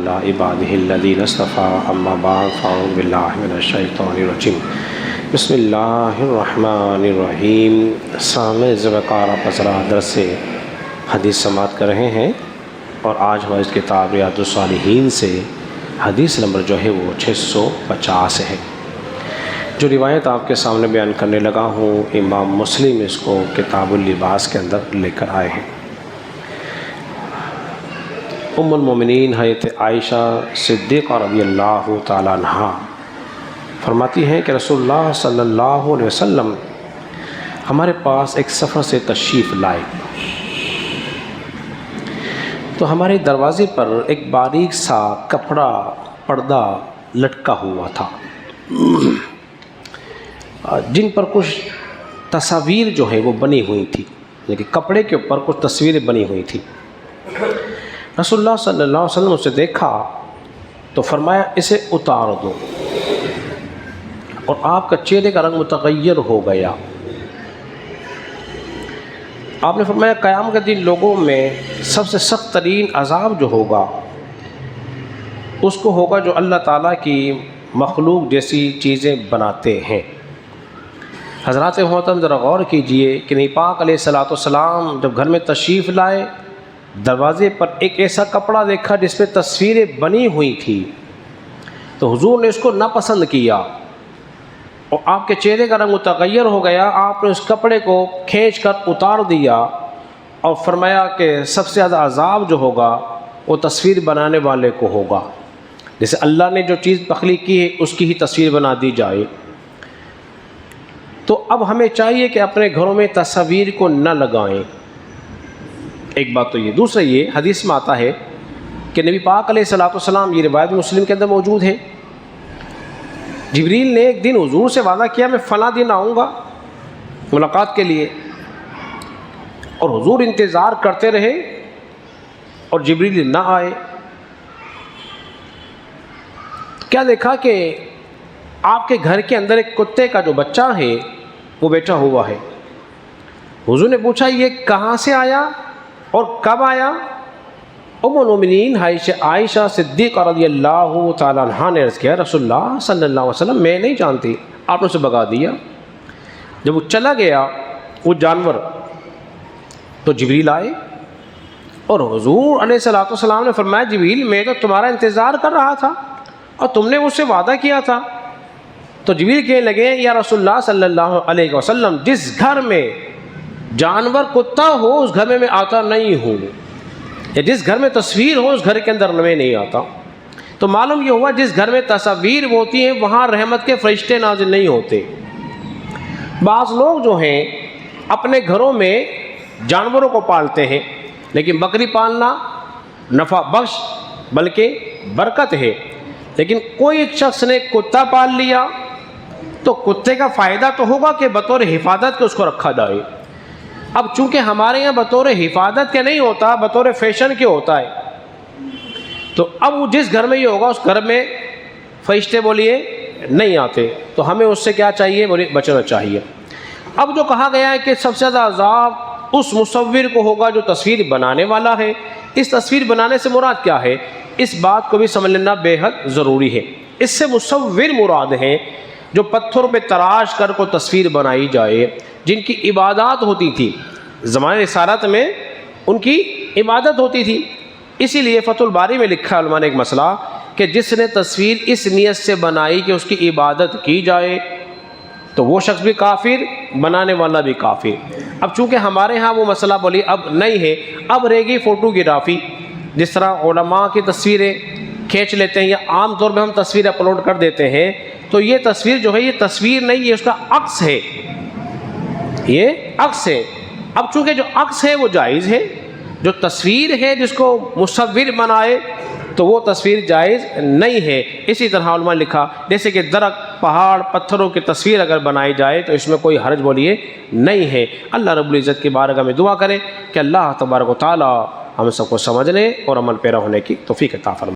عباده الذین اصطفى اما بعد فاعوذ باللہ من الشیطان الرجیم بسم اللہ الرحمن الرحیم۔ سامع ذوالقار پسرا درس حدیث سماعت کر رہے ہیں اور آج ہماری کتاب ریاض الصالحین سے حدیث نمبر جو ہے وہ 650 ہے۔ جو روایت آپ کے سامنے بیان کرنے لگا ہوں امام مسلم اس کو کتاب اللباس کے اندر لے کر آئے ہیں۔ ام المومنین حضرت عائشہ صدیقہ رضی اللہ تعالیٰ عنہا فرماتی ہیں کہ رسول اللہ صلی اللہ علیہ وسلم ہمارے پاس ایک سفر سے تشریف لائے تو ہمارے دروازے پر ایک باریک سا کپڑا پردہ لٹکا ہوا تھا جن پر کچھ تصاویر جو ہیں وہ بنی ہوئی تھی، یعنی کپڑے کے اوپر کچھ تصویریں بنی ہوئی تھی۔ رسول اللہ صلی اللہ علیہ وسلم اسے دیکھا تو فرمایا اسے اتار دو، اور آپ کا چہرے کا رنگ متغیر ہو گیا۔ آپ نے فرمایا قیام کے دن لوگوں میں سب سے سخت ترین عذاب جو ہوگا اس کو ہوگا جو اللہ تعالیٰ کی مخلوق جیسی چیزیں بناتے ہیں۔ حضرات محترم ذرا غور کیجئے کہ نبی پاک علیہ الصلوۃ والسلام جب گھر میں تشریف لائے دروازے پر ایک ایسا کپڑا دیکھا جس پہ تصویریں بنی ہوئی تھی تو حضور نے اس کو ناپسند کیا اور آپ کے چہرے کا رنگ متغیر ہو گیا۔ آپ نے اس کپڑے کو کھینچ کر اتار دیا اور فرمایا کہ سب سے زیادہ عذاب جو ہوگا وہ تصویر بنانے والے کو ہوگا، جیسے اللہ نے جو چیز تخلیق کی ہے اس کی ہی تصویر بنا دی جائے۔ تو اب ہمیں چاہیے کہ اپنے گھروں میں تصاویر کو نہ لگائیں، ایک بات تو یہ۔ دوسرا یہ حدیث میں آتا ہے کہ نبی پاک علیہ الصلوۃ والسلام، یہ روایت مسلم کے اندر موجود ہے، جبریل نے ایک دن حضور سے وعدہ کیا میں فلاں دن آؤں گا ملاقات کے لیے، اور حضور انتظار کرتے رہے اور جبریل نہ آئے۔ کیا دیکھا کہ آپ کے گھر کے اندر ایک کتے کا جو بچہ ہے وہ بیٹھا ہوا ہے۔ حضور نے پوچھا یہ کہاں سے آیا اور کب آیا؟ ام المومنین عائشہ صدیقہ رضی اللہ تعالیٰ عنہا نے عرض کیا رسول اللہ صلی اللہ علیہ وسلم میں نہیں جانتی، آپ نے اسے بھگا دیا۔ جب وہ چلا گیا وہ جانور تو جبریل آئے اور حضور علیہ الصلوۃ والسلام نے فرمایا جبریل میں تو تمہارا انتظار کر رہا تھا اور تم نے مجھ سے وعدہ کیا تھا۔ تو جبریل کہنے لگے یا رسول اللہ صلی اللہ علیہ وسلم جس گھر میں جانور کتا ہو اس گھر میں آتا نہیں ہوں، یا جس گھر میں تصویر ہو اس گھر کے اندر میں نہیں آتا۔ تو معلوم یہ ہوا جس گھر میں تصاویر ہوتی ہیں وہاں رحمت کے فرشتے نازل نہیں ہوتے۔ بعض لوگ جو ہیں اپنے گھروں میں جانوروں کو پالتے ہیں، لیکن بکری پالنا نفع بخش بلکہ برکت ہے، لیکن کوئی ایک شخص نے کتا پال لیا تو کتے کا فائدہ تو ہوگا کہ بطور حفاظت کے اس کو رکھا جائے۔ اب چونکہ ہمارے یہاں بطور حفاظت کے نہیں ہوتا، بطور فیشن کے ہوتا ہے، تو اب وہ جس گھر میں یہ ہوگا اس گھر میں فرشتے بولیے نہیں آتے، تو ہمیں اس سے کیا چاہیے؟ بولیے بچنا چاہیے۔ اب جو کہا گیا ہے کہ سب سے زیادہ عذاب اس مصور کو ہوگا جو تصویر بنانے والا ہے، اس تصویر بنانے سے مراد کیا ہے اس بات کو بھی سمجھ لینا بے حد ضروری ہے۔ اس سے مصور مراد ہیں جو پتھر پہ تراش کر کو تصویر بنائی جائے، جن کی عبادات ہوتی تھی زمانے رسالت میں، ان کی عبادت ہوتی تھی۔ اسی لیے فتح الباری میں لکھا علماء نے ایک مسئلہ کہ جس نے تصویر اس نیت سے بنائی کہ اس کی عبادت کی جائے تو وہ شخص بھی کافر، بنانے والا بھی کافر۔ اب چونکہ ہمارے ہاں وہ مسئلہ بولی اب نہیں ہے، اب رہے گی فوٹوگرافی، جس طرح علماء کی تصویریں کھینچ لیتے ہیں یا عام طور پہ ہم تصویر اپلوڈ کر دیتے ہیں، تو یہ تصویر جو ہے یہ تصویر نہیں، یہ اس کا عکس ہے، یہ عکس ہے۔ اب چونکہ جو عکس ہے وہ جائز ہے، جو تصویر ہے جس کو مصور بنائے تو وہ تصویر جائز نہیں ہے۔ اسی طرح علماء نے لکھا جیسے کہ درخت، پہاڑ، پتھروں کی تصویر اگر بنائی جائے تو اس میں کوئی حرج بولیے نہیں ہے۔ اللہ رب العزت کی بارگاہ میں دعا کریں کہ اللہ تبارک و تعالی ہم سب کو سمجھنے اور عمل پیرا ہونے کی توفیق عطا فرمائے۔